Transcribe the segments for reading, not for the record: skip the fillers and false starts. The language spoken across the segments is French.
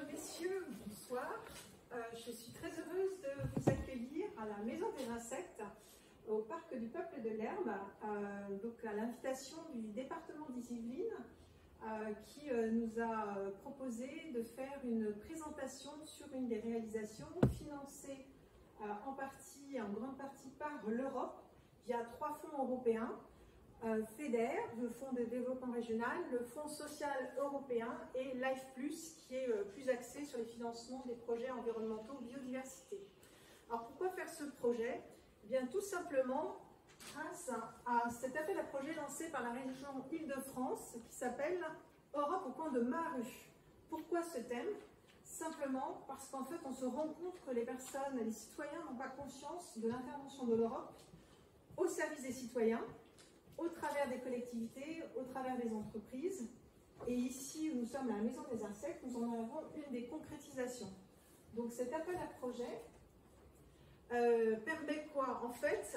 messieurs, bonsoir. Je suis très heureuse de vous accueillir à la Maison des Insectes, au Parc du Peuple de l'Herbe, donc à l'invitation du département des Yvelines, qui nous a proposé de faire une présentation sur une des réalisations financées en grande partie par l'Europe, via 3 fonds européens. FEDER, le Fonds de développement régional, le Fonds social européen et LIFE+, qui est plus axé sur les financements des projets environnementaux biodiversité. Alors pourquoi faire ce projet? Eh bien tout simplement grâce à cet appel à projet lancé par la région Île-de-France qui s'appelle Europe au coin de ma rue. Pourquoi ce thème? Simplement parce qu'en fait on se rend compte que les personnes, les citoyens n'ont pas conscience de l'intervention de l'Europe au service des citoyens, au travers des collectivités, au travers des entreprises. Et ici, où nous sommes à la Maison des Insectes, nous en avons une des concrétisations. Donc cet appel à projet permet quoi? En fait,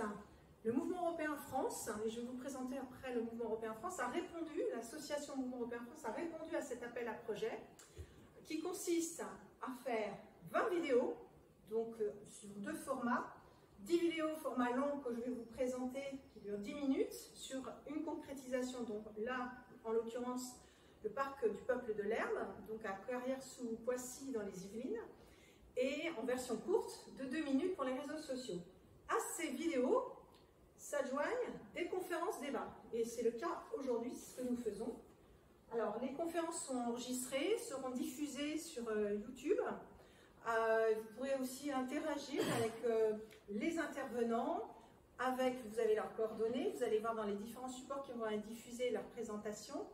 le Mouvement Européen France, et je vais vous présenter après le Mouvement Européen France, a répondu, l'association Mouvement Européen France a répondu à cet appel à projet, qui consiste à faire 20 vidéos, donc sur 2 formats, 10 vidéos format long que je vais vous présenter qui durent 10 minutes sur une concrétisation, donc là en l'occurrence le parc du Peuple de l'Herbe, donc à Carrières-sous-Poissy dans les Yvelines, et en version courte de 2 minutes pour les réseaux sociaux. À ces vidéos s'adjoignent des conférences débats, et c'est le cas aujourd'hui, c'est ce que nous faisons. Alors les conférences sont enregistrées, seront diffusées sur YouTube. Vous pourrez aussi interagir avec les intervenants, vous avez leurs coordonnées, vous allez voir dans les différents supports qui vont être diffusés leur présentation,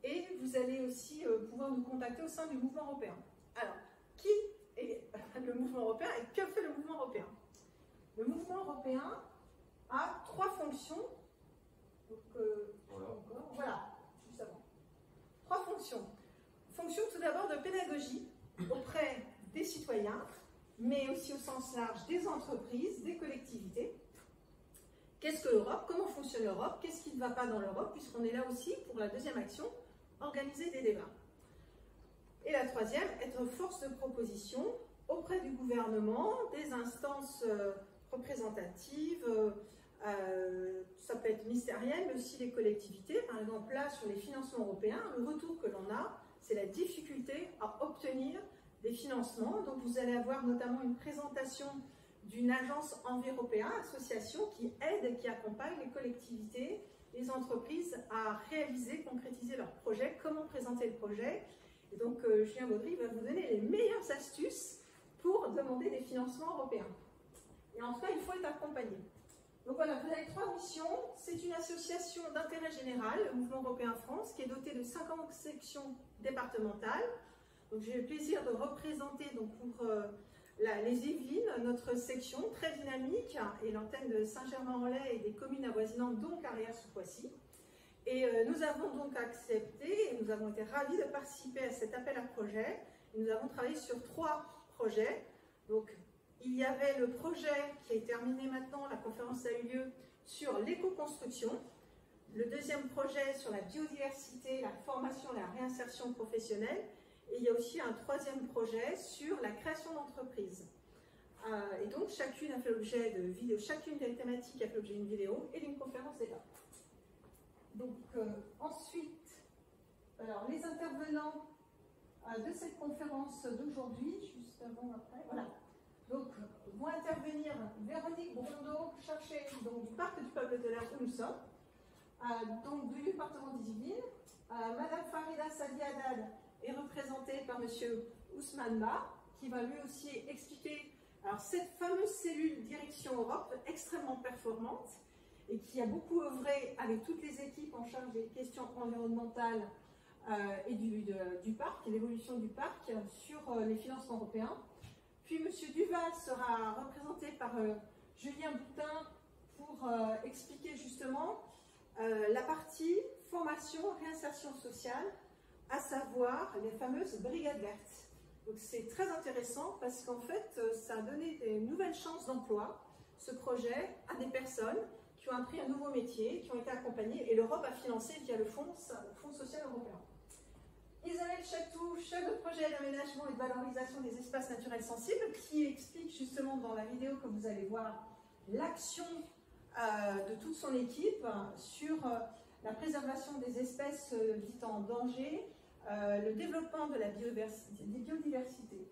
et vous allez aussi pouvoir nous contacter au sein du mouvement européen. Alors, qui est le mouvement européen et que fait le mouvement européen? Le mouvement européen a 3 fonctions. Donc, voilà, juste avant. 3 fonctions. Fonction tout d'abord de pédagogie auprès des citoyens, mais aussi au sens large des entreprises, des collectivités. Qu'est-ce que l'Europe? Comment fonctionne l'Europe? Qu'est-ce qui ne va pas dans l'Europe? Puisqu'on est là aussi pour la deuxième action, organiser des débats. Et la troisième, être force de proposition auprès du gouvernement, des instances représentatives, ça peut être ministériel, mais aussi les collectivités. Par exemple, là, sur les financements européens, le retour que l'on a, c'est la difficulté à obtenir des financements. Donc vous allez avoir notamment une présentation d'une agence Enviropéa, association qui aide et qui accompagne les collectivités, les entreprises à réaliser, concrétiser leurs projets, comment présenter le projet. Et donc Julien Baudry va vous donner les meilleures astuces pour demander des financements européens. Et enfin, il faut être accompagné. Donc voilà, vous avez 3 missions. C'est une association d'intérêt général, le Mouvement Européen France, qui est dotée de 50 sections départementales. Donc j'ai le plaisir de représenter donc, pour les Yvelines, notre section très dynamique, et l'antenne de Saint-Germain-en-Laye et des communes avoisinantes, dont Carrières-sous-Poissy. Et nous avons donc accepté, et nous avons été ravis de participer à cet appel à projet. Et nous avons travaillé sur 3 projets. Donc il y avait le projet qui est terminé maintenant, la conférence a eu lieu sur l'éco-construction. Le deuxième projet sur la biodiversité, la formation et la réinsertion professionnelle. Et il y a aussi un 3e projet sur la création d'entreprises. Et donc chacune a fait l'objet de vidéos, chacune des thématiques a fait l'objet d'une vidéo et d'une conférence débat. Donc ensuite, alors les intervenants de cette conférence d'aujourd'hui, juste avant, après, voilà. Donc vont intervenir Véronique Brondeau, cherchée donc, du Parc du Peuple de l'Herbe où nous sommes, donc du département des Yvelines, Madame Farida Sadiadad est représentée par M. Ousmane Ba, qui va lui aussi expliquer alors, cette fameuse cellule Direction Europe, extrêmement performante, et qui a beaucoup œuvré avec toutes les équipes en charge des questions environnementales et du parc, et l'évolution du parc sur les financements européens. Puis M. Duval sera représenté par Julien Boutin pour expliquer justement la partie formation, réinsertion sociale, à savoir les fameuses brigades vertes. Donc c'est très intéressant parce qu'en fait, ça a donné des nouvelles chances d'emploi, ce projet, à des personnes qui ont appris un nouveau métier, qui ont été accompagnées, et l'Europe a financé via le Fonds social européen. Isabelle Chatouche chef de projet d'aménagement et de valorisation des espaces naturels sensibles, qui explique justement dans la vidéo que vous allez voir l'action de toute son équipe sur la préservation des espèces dites en danger, le développement de la biodiversité.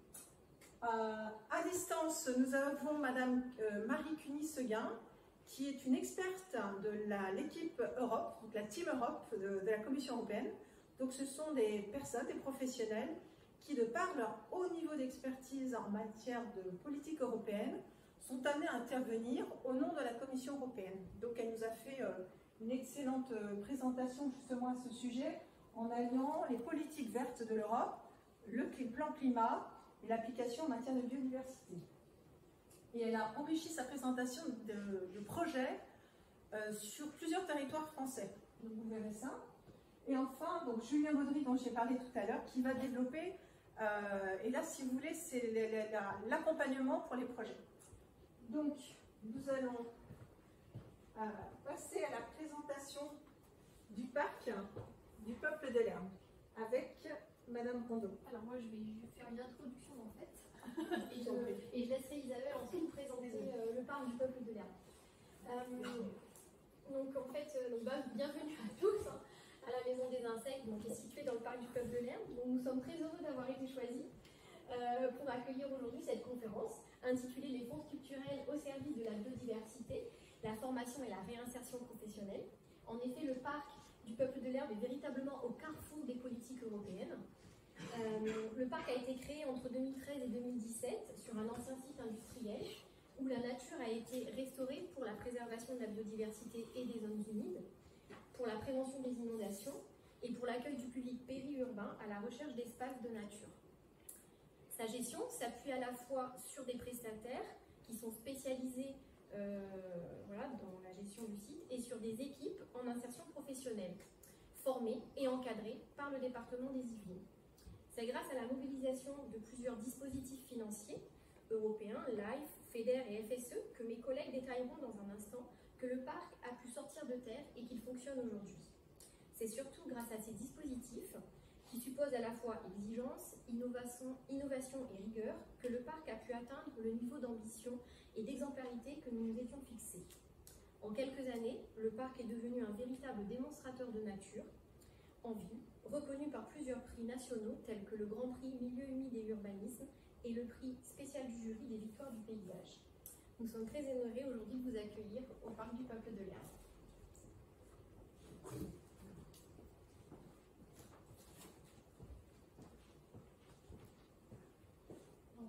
À distance, nous avons Madame Marie Cuny-Seguin, qui est une experte de l'équipe Europe, donc la Team Europe de la Commission européenne. Donc ce sont des personnes, des professionnels, qui de par leur haut niveau d'expertise en matière de politique européenne, sont amenés à intervenir au nom de la Commission européenne. Donc elle nous a fait une excellente présentation justement à ce sujet, en alliant les politiques vertes de l'Europe, le plan climat et l'application en matière de biodiversité. Et elle a enrichi sa présentation de projets sur plusieurs territoires français. Donc vous verrez ça. Et enfin, donc Julien Baudry, dont j'ai parlé tout à l'heure, qui va développer, et là, si vous voulez, c'est l'accompagnement pour les projets. Donc, nous allons passer à la présentation du parc du Peuple de l'Herbe, avec Madame Rondeau. Alors moi, je vais faire une introduction, en fait, et je laisserai Isabelle ensuite vous présenter le parc du Peuple de l'Herbe. Donc, en fait, bienvenue à tous. À la Maison des Insectes, qui est située dans le parc du Peuple de l'Herbe. Nous sommes très heureux d'avoir été choisis pour accueillir aujourd'hui cette conférence intitulée « Les fonds structurels au service de la biodiversité, la formation et la réinsertion professionnelle ». En effet, le parc du Peuple de l'Herbe est véritablement au carrefour des politiques européennes. Le parc a été créé entre 2013 et 2017 sur un ancien site industriel où la nature a été restaurée pour la préservation de la biodiversité et des zones humides, pour la prévention des inondations et pour l'accueil du public périurbain à la recherche d'espaces de nature. Sa gestion s'appuie à la fois sur des prestataires qui sont spécialisés dans la gestion du site et sur des équipes en insertion professionnelle, formées et encadrées par le département des Yvelines. C'est grâce à la mobilisation de plusieurs dispositifs financiers européens, LIFE, FEDER et FSE, que mes collègues détailleront dans un instant, que le parc a pu sortir de terre et qu'il fonctionne aujourd'hui. C'est surtout grâce à ces dispositifs, qui supposent à la fois exigence, innovation et rigueur, que le parc a pu atteindre le niveau d'ambition et d'exemplarité que nous nous étions fixés. En quelques années, le parc est devenu un véritable démonstrateur de nature, en vie, reconnu par plusieurs prix nationaux tels que le Grand Prix Milieu humide et Urbanisme et le prix spécial du jury des Victoires du paysage. Nous sommes très honorés aujourd'hui de vous accueillir au parc du Peuple de l'Herbe.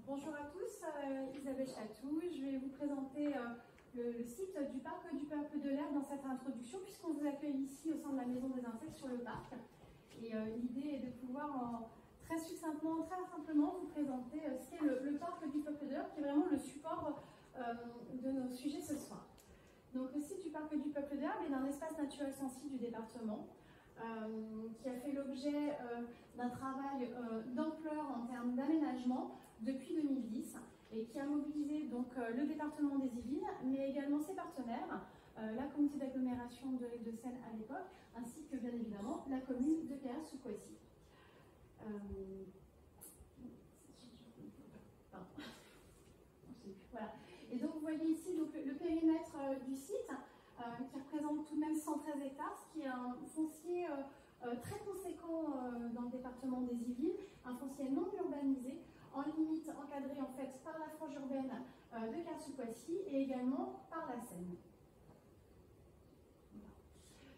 Bonjour à tous, Isabelle Chatou. Je vais vous présenter le site du parc du Peuple de l'Herbe dans cette introduction, puisqu'on vous accueille ici au sein de la Maison des Insectes sur le parc. Et l'idée est de pouvoir très succinctement, très simplement vous présenter ce qu'est le parc du Peuple de l'Herbe, qui est vraiment le support de nos sujets ce soir. Donc le site du parc du Peuple de l'Herbe est un espace naturel sensible du département qui a fait l'objet d'un travail d'ampleur en termes d'aménagement depuis 2010 et qui a mobilisé donc le département des Yvelines, mais également ses partenaires, la communauté d'agglomération de l'Île-de-Seine à l'époque, ainsi que bien évidemment la commune de Cayenne-sous-Poissy. Voilà. Et donc vous voyez ici donc, le périmètre du site qui représente tout de même 113 hectares, ce qui est un foncier très conséquent dans le département des Yvelines, un foncier non urbanisé, en limite encadré en fait par la frange urbaine de Cayenne-sous-Poissy et également par la Seine.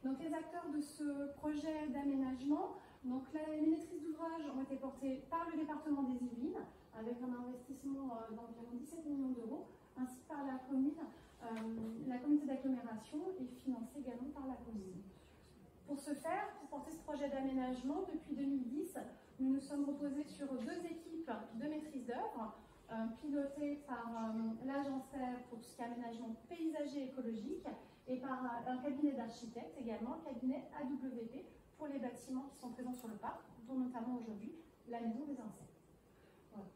Donc les acteurs de ce projet d'aménagement, donc les maîtrises d'ouvrage ont été portées par le département des Yvelines avec un investissement d'environ 17 millions d'euros, ainsi que par la commune, la communauté d'agglomération et financée également par la commune. Pour ce faire, pour porter ce projet d'aménagement, depuis 2010, nous nous sommes reposés sur 2 équipes de maîtrise d'œuvre, pilotées par l'Agencer pour tout ce qui est aménagement paysager et écologique, et par un cabinet d'architectes également, le cabinet AWP, pour les bâtiments qui sont présents sur le parc, dont notamment aujourd'hui la Maison des Insectes. Voilà.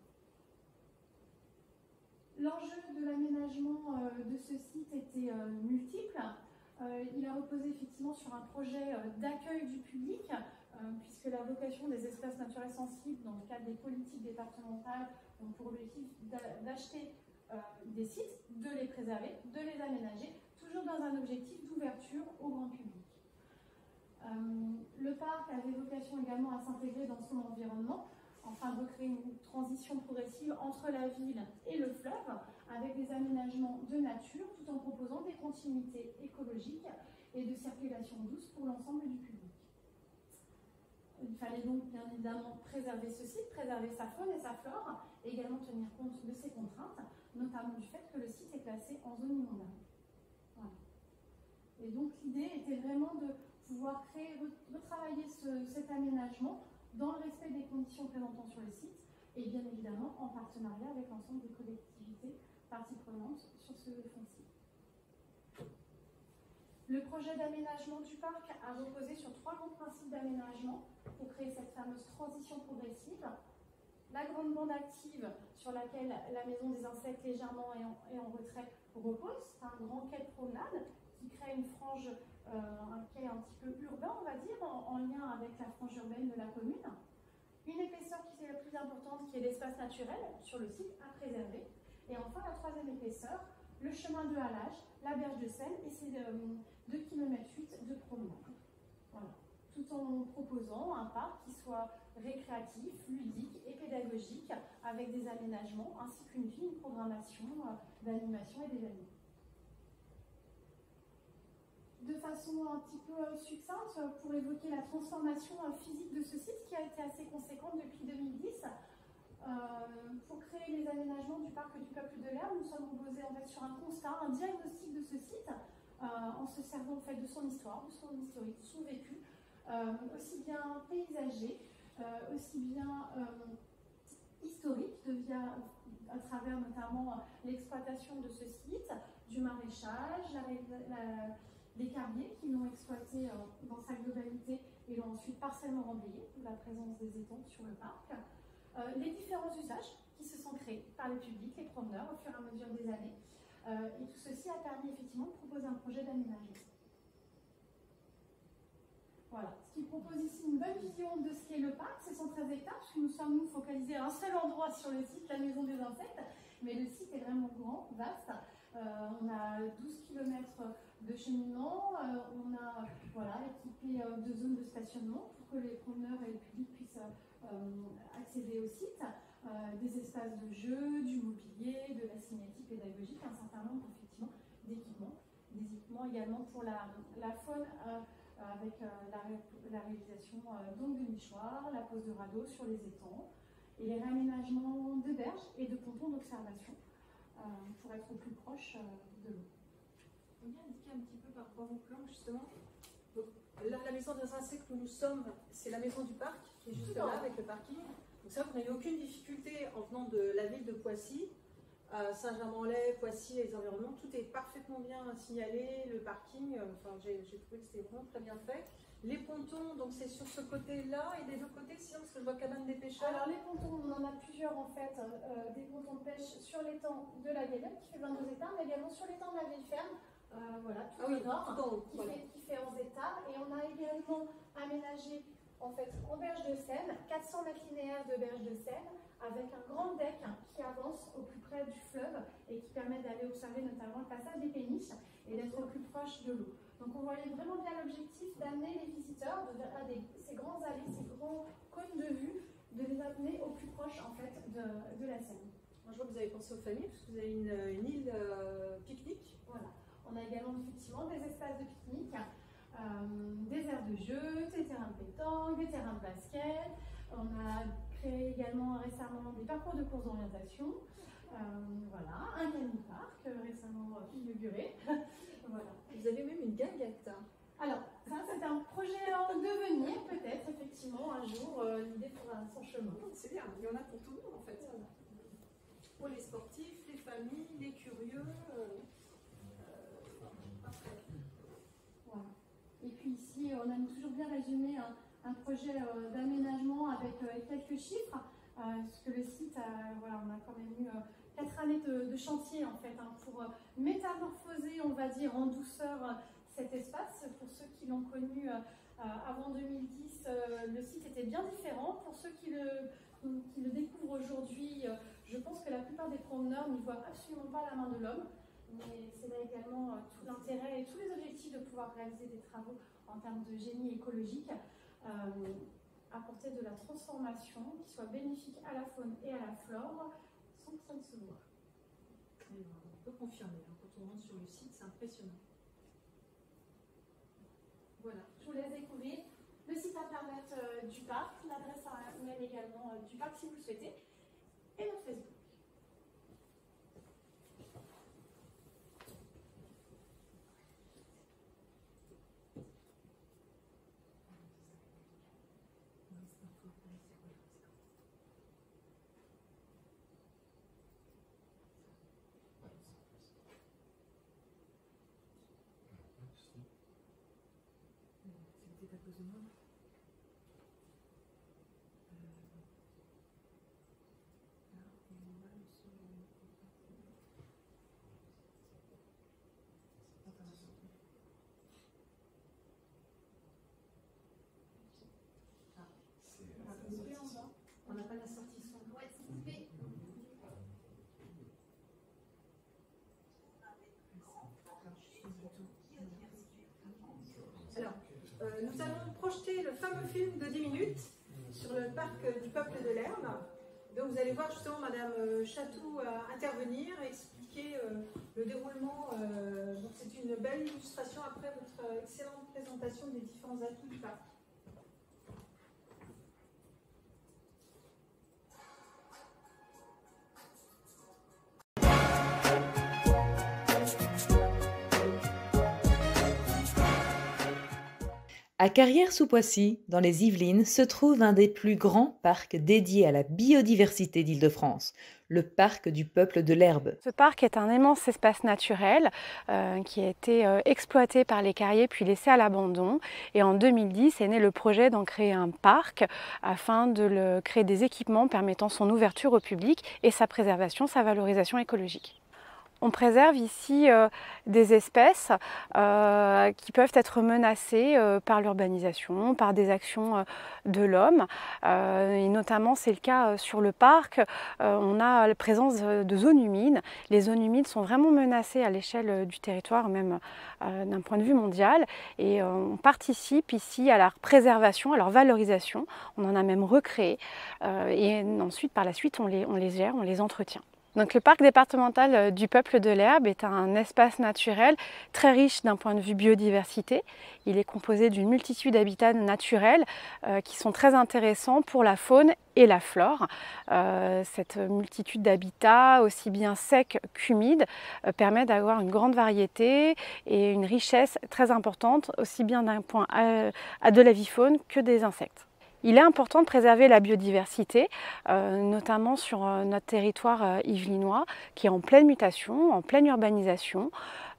L'enjeu de l'aménagement de ce site était multiple. il a reposé effectivement sur un projet d'accueil du public, puisque la vocation des espaces naturels sensibles, dans le cadre des politiques départementales, ont pour objectif d'acheter des sites, de les préserver, de les aménager, toujours dans un objectif d'ouverture au grand public. Le parc avait vocation également à s'intégrer dans son environnement, afin de recréer une transition progressive entre la ville et le fleuve, avec des aménagements de nature, tout en proposant des continuités écologiques et de circulation douce pour l'ensemble du public. Il fallait donc bien évidemment préserver ce site, préserver sa faune et sa flore, et également tenir compte de ces contraintes, notamment du fait que le site est classé en zone inondable. Voilà. Et donc l'idée était vraiment de pouvoir créer, retravailler cet aménagement dans le respect des conditions présentant sur le site, et bien évidemment en partenariat avec l'ensemble des collectivités parties prenantes sur ce foncier. Le projet d'aménagement du parc a reposé sur 3 grands principes d'aménagement pour créer cette fameuse transition progressive. La grande bande active sur laquelle la maison des insectes légèrement et en retrait repose, c'est un grand quai de promenade qui crée une frange, un quai un petit peu urbain, on va dire, en lien avec la frange urbaine de la commune. Une épaisseur qui est la plus importante, qui est l'espace naturel sur le site à préserver. Et enfin, la 3e épaisseur, le chemin de halage, la berge de Seine et ses 2,8 km de promenade. Voilà. Tout en proposant un parc qui soit récréatif, ludique et pédagogique, avec des aménagements ainsi qu'une programmation d'animation et d'événements. De façon un petit peu succincte, pour évoquer la transformation physique de ce site qui a été assez conséquente depuis 2010, pour créer les aménagements du parc du Peuple de l'Herbe, nous sommes reposés en fait sur un constat, un diagnostic de ce site, en se servant en fait de son histoire, de son historique, de son vécu, aussi bien paysager, aussi bien historique, à travers notamment l'exploitation de ce site, du maraîchage, les carriers qui l'ont exploité dans sa globalité et l'ont ensuite partiellement remblayé, la présence des étangs sur le parc. Les différents usages qui se sont créés par le public, les promeneurs, au fur et à mesure des années. Et tout ceci a permis effectivement de proposer un projet d'aménagement. Voilà, ce qui propose ici une bonne vision de ce qu'est le parc, c'est 113 hectares, puisque nous sommes focalisés à un seul endroit sur le site, la maison des insectes, mais le site est vraiment grand, vaste. On a 12 km de cheminement, on a équipé de zones de stationnement pour que les promeneurs et le public puissent accéder au site, des espaces de jeu, du mobilier, de la cinétique pédagogique, un certain nombre effectivement d'équipements, des équipements également pour la faune avec la réalisation donc de nichoirs, la pose de radeaux sur les étangs et les réaménagements de berges et de pontons d'observation pour être au plus proche de l'eau. On vient indiquer un petit peu par rapport au plan justement. Donc, là, la maison des insectes où nous sommes, c'est la maison du parc qui est juste là avec le parking. Donc c'est vrai qu'on n'a eu aucune difficulté en venant de la ville de Poissy, Saint-Germain-en-Laye, Poissy et les environnements. Tout est parfaitement bien signalé, le parking, j'ai trouvé que c'était vraiment très bien fait. Les pontons, donc c'est sur ce côté-là et des deux côtés, sinon parce que je vois cabane des pêcheurs. Alors les pontons, on en a plusieurs en fait, des pontons de pêche sur l'étang de la Galette qui fait 22 hectares, mais également sur l'étang de la Vieille Ferme, tout au nord, qui fait 11 hectares. Et on a également aménagé en fait en berge de Seine, 400 mètres linéaires de berge de Seine, avec un grand deck qui avance au plus près du fleuve et qui permet d'aller observer notamment le passage des péniches et d'être au plus proche de l'eau. Donc on voyait vraiment bien l'objectif d'amener les visiteurs à ces grands allées, ces grands cônes de vue, de les amener au plus proche en fait de la Seine. Moi, je vois que vous avez pensé aux familles, parce que vous avez une île pique-nique. Voilà. On a également effectivement des espaces de pique-nique, des aires de jeu, des terrains de pétanque, des terrains de basket. On a créé également récemment des parcours de course d'orientation. Un camping-park récemment inauguré. Voilà. Vous avez même une guinguette. Alors, ça c'est un projet en devenir, peut-être effectivement un jour, l'idée fera son chemin. C'est bien, il y en a pour tout le monde en fait. Voilà. Pour les sportifs, les familles, les curieux. Voilà. Et puis ici, on a toujours bien résumé un projet d'aménagement avec quelques chiffres, parce que le site, on a quand même eu 4 années de chantier en fait, pour métamorphoser, on va dire, en douceur cet espace. Pour ceux qui l'ont connu avant 2010, le site était bien différent. Pour ceux qui le découvrent aujourd'hui, je pense que la plupart des promeneurs n'y voient absolument pas la main de l'homme. Mais c'est là également tout l'intérêt et tous les objectifs de pouvoir réaliser des travaux en termes de génie écologique, apporter de la transformation qui soit bénéfique à la faune et à la flore sans que ça ne se voit. On peut confirmer, quand on rentre sur le site, c'est impressionnant. Voilà. Je vous laisse découvrir le site internet du parc, l'adresse mail également du parc si vous le souhaitez, et notre Facebook. C'était à cause de moi. On n'a pas la sortie son. Ouais, c'est coupé. Alors, nous allons projeter le fameux film de 10 minutes sur le parc du Peuple de l'Herbe. Donc vous allez voir justement Madame Chatou intervenir et expliquer le déroulement. Donc c'est une belle illustration après votre excellente présentation des différents atouts du parc. À Carrières-sous-Poissy, dans les Yvelines, se trouve un des plus grands parcs dédiés à la biodiversité d'Île-de-France, le parc du Peuple de l'Herbe. Ce parc est un immense espace naturel qui a été exploité par les carriers puis laissé à l'abandon. Et en 2010 est né le projet d'en créer un parc afin de créer des équipements permettant son ouverture au public et sa préservation, sa valorisation écologique. On préserve ici des espèces qui peuvent être menacées par l'urbanisation, par des actions de l'homme. Et notamment, c'est le cas sur le parc. On a la présence de zones humides. Les zones humides sont vraiment menacées à l'échelle du territoire, même d'un point de vue mondial. Et on participe ici à leur préservation, à leur valorisation. On en a même recréé. Et ensuite, par la suite, on les gère, on les entretient. Donc, le parc départemental du Peuple de l'Herbe est un espace naturel très riche d'un point de vue biodiversité. Il est composé d'une multitude d'habitats naturels qui sont très intéressants pour la faune et la flore. Cette multitude d'habitats, aussi bien secs qu'humides, permet d'avoir une grande variété et une richesse très importante, aussi bien d'un point de la vie faune que des insectes. Il est important de préserver la biodiversité, notamment sur notre territoire yvelinois, qui est en pleine mutation, en pleine urbanisation.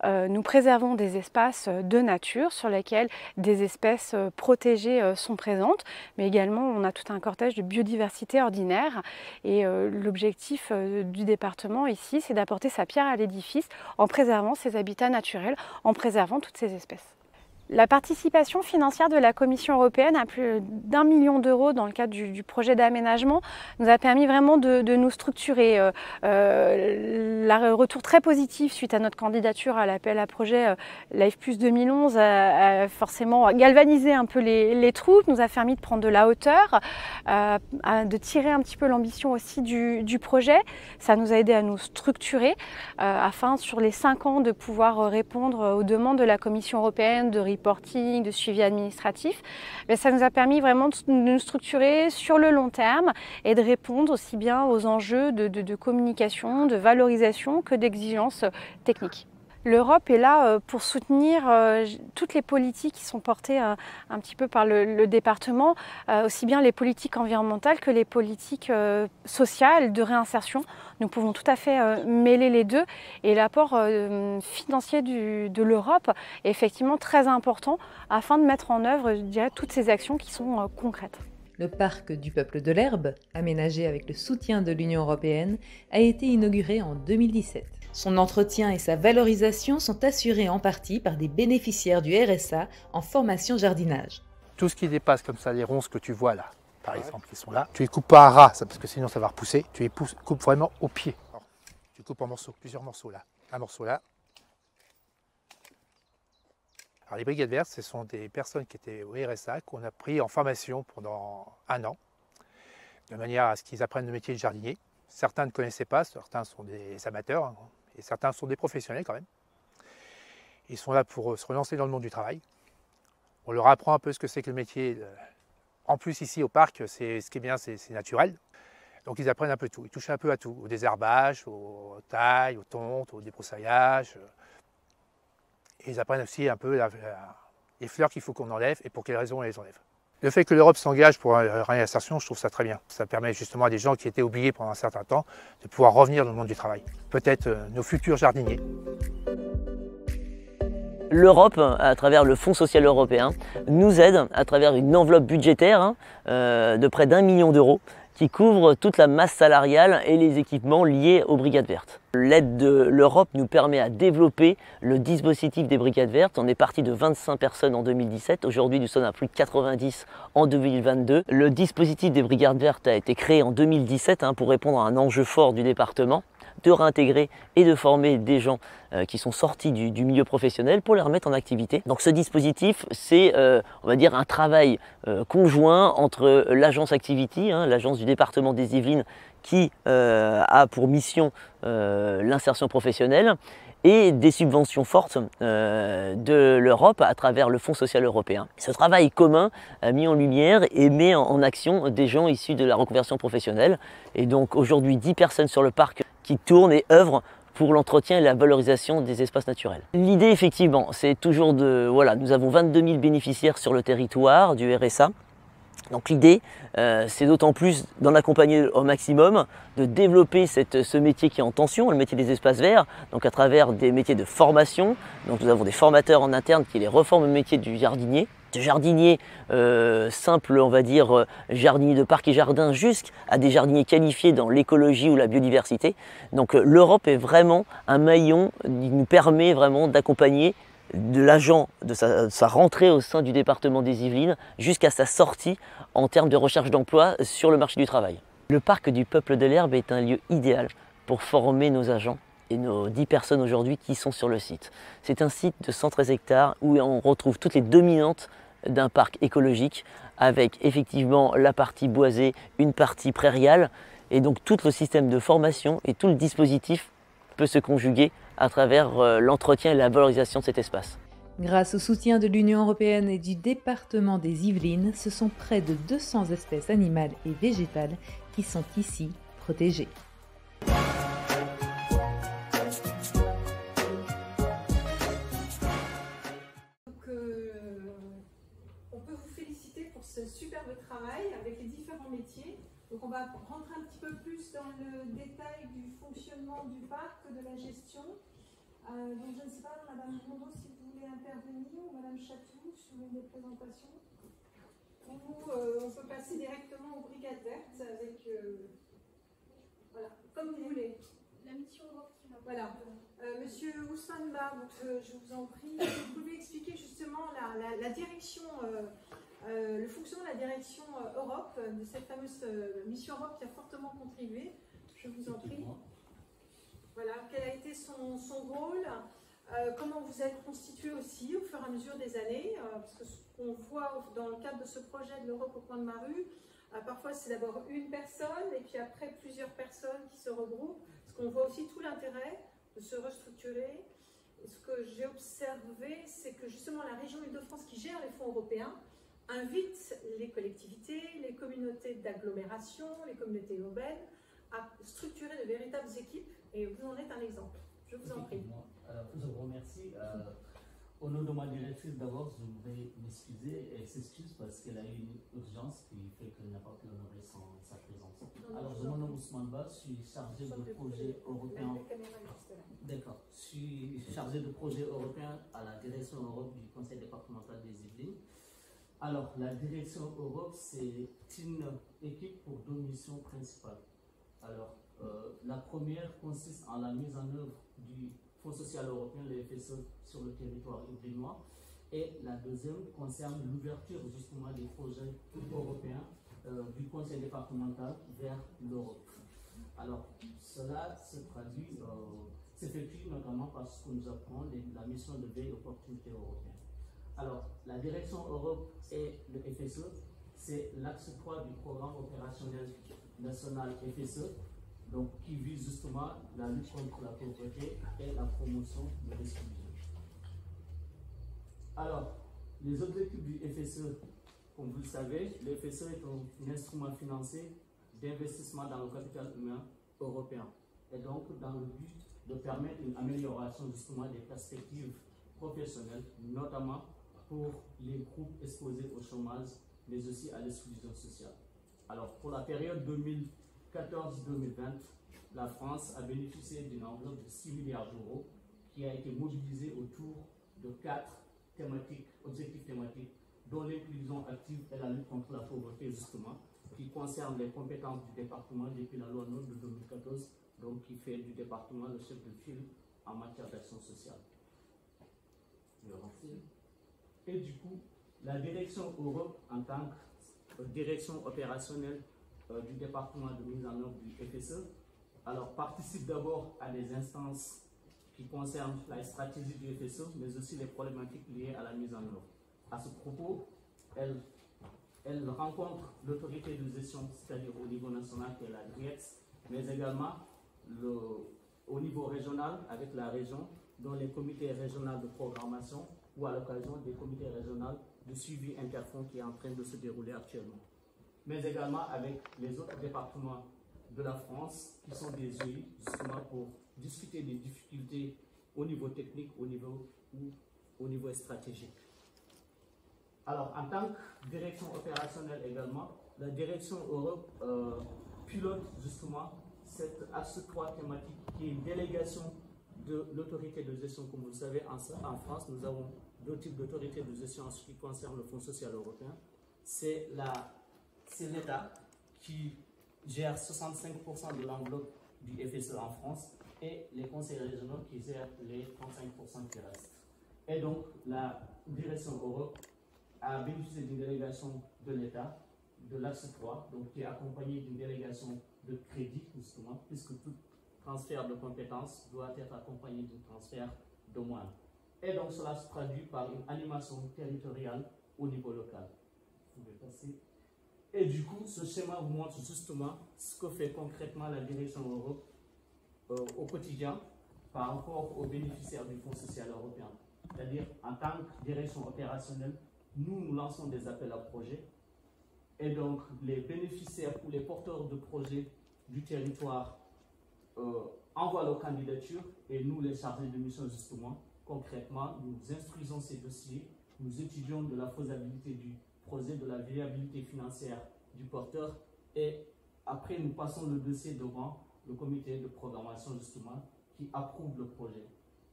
Nous préservons des espaces de nature sur lesquels des espèces protégées sont présentes, mais également on a tout un cortège de biodiversité ordinaire. Et l'objectif du département ici, c'est d'apporter sa pierre à l'édifice en préservant ces habitats naturels, en préservant toutes ces espèces. La participation financière de la Commission européenne à plus d'1 million d'euros dans le cadre du projet d'aménagement nous a permis vraiment de nous structurer. Le retour très positif suite à notre candidature à l'appel à projet Life Plus 2011 a forcément galvanisé un peu les troupes, nous a permis de prendre de la hauteur, de tirer un petit peu l'ambition aussi du projet. Ça nous a aidé à nous structurer afin sur les 5 ans de pouvoir répondre aux demandes de la Commission européenne de reporting, de suivi administratif. Mais ça nous a permis vraiment de nous structurer sur le long terme et de répondre aussi bien aux enjeux de communication, de valorisation que d'exigences techniques. L'Europe est là pour soutenir toutes les politiques qui sont portées un petit peu par le département, aussi bien les politiques environnementales que les politiques sociales de réinsertion. Nous pouvons tout à fait mêler les deux et l'apport financier de l'Europe est effectivement très important afin de mettre en œuvre, je dirais, toutes ces actions qui sont concrètes. Le parc du Peuple de l'Herbe, aménagé avec le soutien de l'Union européenne, a été inauguré en 2017. Son entretien et sa valorisation sont assurés en partie par des bénéficiaires du RSA en formation jardinage. Tout ce qui dépasse comme ça, les ronces que tu vois là, par exemple, qui sont là, tu les coupes pas à ras, parce que sinon ça va repousser, tu les coupes vraiment au pied. Alors, tu coupes en morceaux, plusieurs morceaux là, un morceau là. Alors les brigades vertes, ce sont des personnes qui étaient au RSA, qu'on a pris en formation pendant 1 an, de manière à ce qu'ils apprennent le métier de jardinier. Certains ne connaissaient pas, certains sont des amateurs, hein, et certains sont des professionnels quand même. Ils sont là pour se relancer dans le monde du travail. On leur apprend un peu ce que c'est que le métier. En plus ici au parc, ce qui est bien, c'est naturel. Donc ils apprennent un peu tout, ils touchent un peu à tout, au désherbage, aux tailles, aux tontes, au débroussaillage. Et ils apprennent aussi un peu les fleurs qu'il faut qu'on enlève et pour quelles raisons on les enlève. Le fait que l'Europe s'engage pour la réinsertion, je trouve ça très bien. Ça permet justement à des gens qui étaient oubliés pendant un certain temps de pouvoir revenir dans le monde du travail. Peut-être nos futurs jardiniers. L'Europe, à travers le Fonds social européen, nous aide à travers une enveloppe budgétaire de près d'1 million d'euros qui couvre toute la masse salariale et les équipements liés aux brigades vertes. L'aide de l'Europe nous permet à développer le dispositif des brigades vertes. On est parti de 25 personnes en 2017, aujourd'hui nous sommes à plus de 90 en 2022. Le dispositif des brigades vertes a été créé en 2017 pour répondre à un enjeu fort du département, de réintégrer et de former des gens qui sont sortis du milieu professionnel pour les remettre en activité. Donc ce dispositif, c'est on va dire un travail conjoint entre l'agence Activity, l'agence du département des Yvelines qui a pour mission l'insertion professionnelle, et des subventions fortes de l'Europe à travers le Fonds social européen. Ce travail commun a mis en lumière et met en action des gens issus de la reconversion professionnelle. Et donc aujourd'hui 10 personnes sur le parc qui tournent et œuvrent pour l'entretien et la valorisation des espaces naturels. L'idée effectivement, c'est toujours de... Voilà, nous avons 22 000 bénéficiaires sur le territoire du RSA. Donc l'idée, c'est d'autant plus d'en accompagner au maximum, de développer ce métier qui est en tension, le métier des espaces verts, donc à travers des métiers de formation. Donc nous avons des formateurs en interne qui les reforment au métier du jardinier. De jardinier simple, on va dire, jardinier de parc et jardin, jusqu'à des jardiniers qualifiés dans l'écologie ou la biodiversité. Donc l'Europe est vraiment un maillon qui nous permet vraiment d'accompagner de l'agent, de sa rentrée au sein du département des Yvelines jusqu'à sa sortie en termes de recherche d'emploi sur le marché du travail. Le parc du Peuple de l'Herbe est un lieu idéal pour former nos agents et nos 10 personnes aujourd'hui qui sont sur le site. C'est un site de 113 hectares où on retrouve toutes les dominantes d'un parc écologique avec effectivement la partie boisée, une partie prairiale, et donc tout le système de formation et tout le dispositif peut se conjuguer à travers l'entretien et la valorisation de cet espace. Grâce au soutien de l'Union européenne et du département des Yvelines, ce sont près de 200 espèces animales et végétales qui sont ici protégées. Donc, on peut vous féliciter pour ce superbe travail avec les différents métiers. Donc on va rentrer un petit peu plus dans le détail du fonctionnement du parc, de la gestion. Donc je ne sais pas, Madame Mondo, si vous voulez intervenir, ou Madame Chatou, sur une des présentations. Ou on peut passer directement aux brigades vertes avec... voilà, comme vous voulez. La mission Europe qui va... Voilà. Monsieur Ousmane Ba, je vous en prie, vous pouvez expliquer justement la direction... le fonctionnement de la direction Europe, de cette fameuse mission Europe qui a fortement contribué. Je vous en prie. Voilà, quel a été son rôle, comment vous êtes constitué aussi au fur et à mesure des années, parce que ce qu'on voit dans le cadre de ce projet de l'Europe au coin de ma rue, parfois c'est d'abord une personne et puis après plusieurs personnes qui se regroupent, parce qu'on voit aussi tout l'intérêt de se restructurer. Et ce que j'ai observé, c'est que justement la région Île-de-France qui gère les fonds européens invite les collectivités, les communautés d'agglomération, les communautés urbaines à structurer de véritables équipes, et vous en êtes un exemple. Je vous en prie. Je vous remercie. Au nom de ma directrice, d'abord, je voudrais m'excuser. Elle s'excuse parce qu'elle a eu une urgence qui fait qu'elle n'a pas pu honorer sa présence. Alors, je me nomme Ousmane Ba, je suis chargé de projet européen. D'accord. Je suis chargé de projet européen à la direction Europe du Conseil départemental des Yvelines. Alors, la direction Europe, c'est une équipe pour 2 missions principales. Alors, la première consiste en la mise en œuvre du Fonds social européen, le FSE, sur le territoire yvelinois. Et la deuxième concerne l'ouverture justement des projets européens du conseil départemental vers l'Europe. Alors, cela s'effectue notamment par ce que nous apprend la mission de veille opportunité européenne. Alors, la direction Europe et le FSE, c'est l'axe 3 du programme opérationnel national FSE, donc qui vise justement la lutte contre la pauvreté et la promotion de l'exclusion. Alors, les objectifs du FSE, comme vous le savez, le FSE est un instrument financier d'investissement dans le capital humain européen, et donc dans le but de permettre une amélioration justement des perspectives professionnelles, notamment pour les groupes exposés au chômage, mais aussi à l'exclusion sociale. Alors, pour la période 2014-2020, la France a bénéficié d'une enveloppe de 6 milliards d'euros qui a été mobilisée autour de 4 objectifs thématiques, dont l'inclusion active et la lutte contre la pauvreté, justement, qui concerne les compétences du département depuis la loi NOTRe de 2014, donc qui fait du département le chef de file en matière d'action sociale. Et du coup, la direction Europe, en tant que direction opérationnelle du département de mise en œuvre du FSE, alors participe d'abord à des instances qui concernent la stratégie du FSE, mais aussi les problématiques liées à la mise en œuvre. À ce propos, elle rencontre l'autorité de gestion, c'est-à-dire au niveau national, qui est la DRIEX, mais également au niveau régional, avec la région, dont les comités régionaux de programmation, ou à l'occasion des comités régionaux de suivi interfonds qui est en train de se dérouler actuellement. Mais également avec les autres départements de la France, qui sont des EI, justement pour discuter des difficultés au niveau technique, au niveau stratégique. Alors, en tant que direction opérationnelle également, la direction Europe pilote justement cette axe 3 thématique qui est une délégation de l'autorité de gestion. Comme vous le savez, en France, nous avons deux types d'autorités de gestion en ce qui concerne le Fonds social européen. C'est l'État qui gère 65% de l'enveloppe du FSE en France et les conseils régionaux qui gèrent les 35% qui restent. Et donc, la direction Europe a bénéficié d'une délégation de l'État, de l'axe 3, donc qui est accompagnée d'une délégation de crédit, justement, puisque tout transfert de compétences doit être accompagné d'un transfert de moyens. Et donc, cela se traduit par une animation territoriale au niveau local. Vous pouvez passer. Et du coup, ce schéma vous montre justement ce que fait concrètement la direction Europe au quotidien par rapport aux bénéficiaires du Fonds social européen. C'est-à-dire, en tant que direction opérationnelle, nous lançons des appels à projets. Et donc, les bénéficiaires ou les porteurs de projets du territoire envoient leurs candidatures et nous, les chargés de mission, justement, concrètement, nous instruisons ces dossiers, nous étudions de la faisabilité du projet, de la viabilité financière du porteur et après, nous passons le dossier devant le comité de programmation, justement, qui approuve le projet.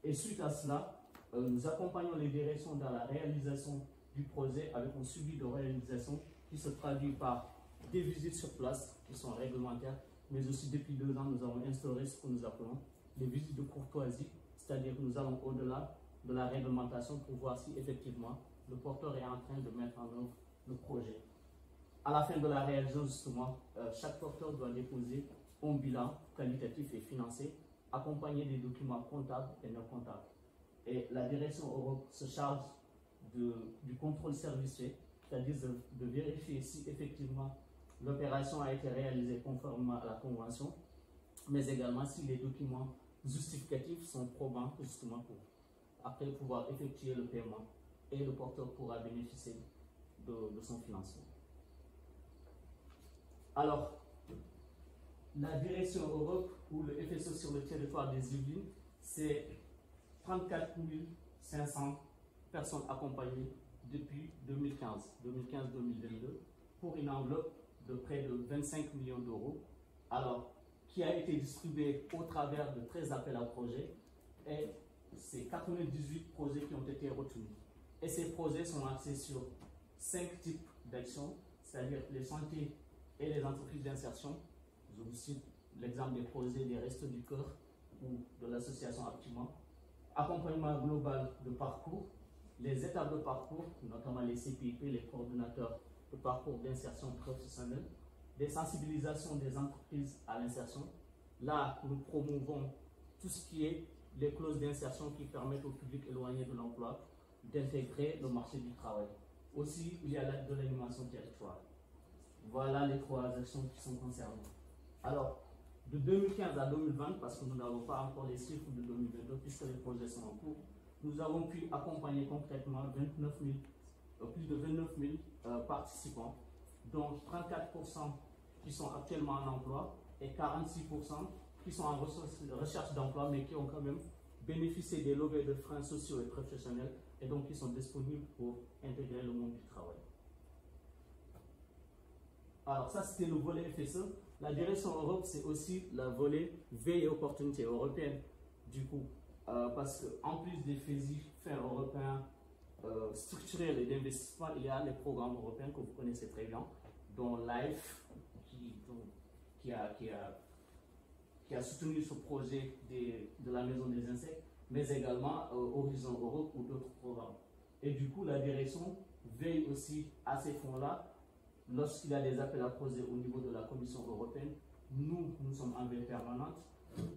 Et suite à cela, nous accompagnons les directions dans la réalisation du projet avec un suivi de réalisation qui se traduit par des visites sur place qui sont réglementaires, mais aussi depuis 2 ans, nous avons instauré ce que nous appelons les visites de courtoisie, c'est-à-dire que nous allons au-delà de la réglementation pour voir si effectivement le porteur est en train de mettre en œuvre le projet. À la fin de la réalisation, justement, chaque porteur doit déposer un bilan qualitatif et financier accompagné des documents comptables et non comptables. Et la direction Europe se charge du contrôle servicier, c'est-à-dire de vérifier si effectivement l'opération a été réalisée conformément à la convention, mais également si les documents justificatifs sont probants justement pour après pouvoir effectuer le paiement et le porteur pourra bénéficier de son financement. Alors, la direction Europe ou le FSE sur le territoire des Yvelines, c'est 34 500 personnes accompagnées depuis 2015-2022 pour une enveloppe de près de 25 millions d'euros, alors qui a été distribuée au travers de 13 appels à projets et c'est 98 projets qui ont été retenus. Et ces projets sont axés sur 5 types d'actions, c'est-à-dire les chantiers et les entreprises d'insertion. Je vous cite l'exemple des projets des Restos du Cœur ou de l'association Aptiment. Accompagnement global de parcours, les étapes de parcours, notamment les CPIP, les coordonnateurs de parcours d'insertion professionnelle, des sensibilisations des entreprises à l'insertion. Là, nous promouvons tout ce qui est les clauses d'insertion qui permettent au public éloigné de l'emploi d'intégrer le marché du travail. Aussi, il y a de l'animation territoire. Voilà les 3 actions qui sont concernées. Alors, de 2015 à 2020, parce que nous n'avons pas encore les chiffres de 2022, puisque les projets sont en cours, nous avons pu accompagner concrètement plus de 29 000 participants, dont 34% qui sont actuellement en emploi et 46% qui sont en recherche d'emploi, mais qui ont quand même bénéficié des levées de freins sociaux et professionnels, et donc qui sont disponibles pour intégrer le monde du travail. Alors ça, c'était le volet FSE. La direction Europe, c'est aussi le volet veille et opportunités européennes, du coup, parce qu'en plus des fins européens structurels et d'investissement, il y a les programmes européens que vous connaissez très bien, dont LIFE, qui a soutenu ce projet de la Maison des Insectes, mais également Horizon Europe ou d'autres programmes. Et du coup, la direction veille aussi à ces fonds-là. Lorsqu'il y a des appels à projets au niveau de la Commission européenne, nous sommes en veille permanente.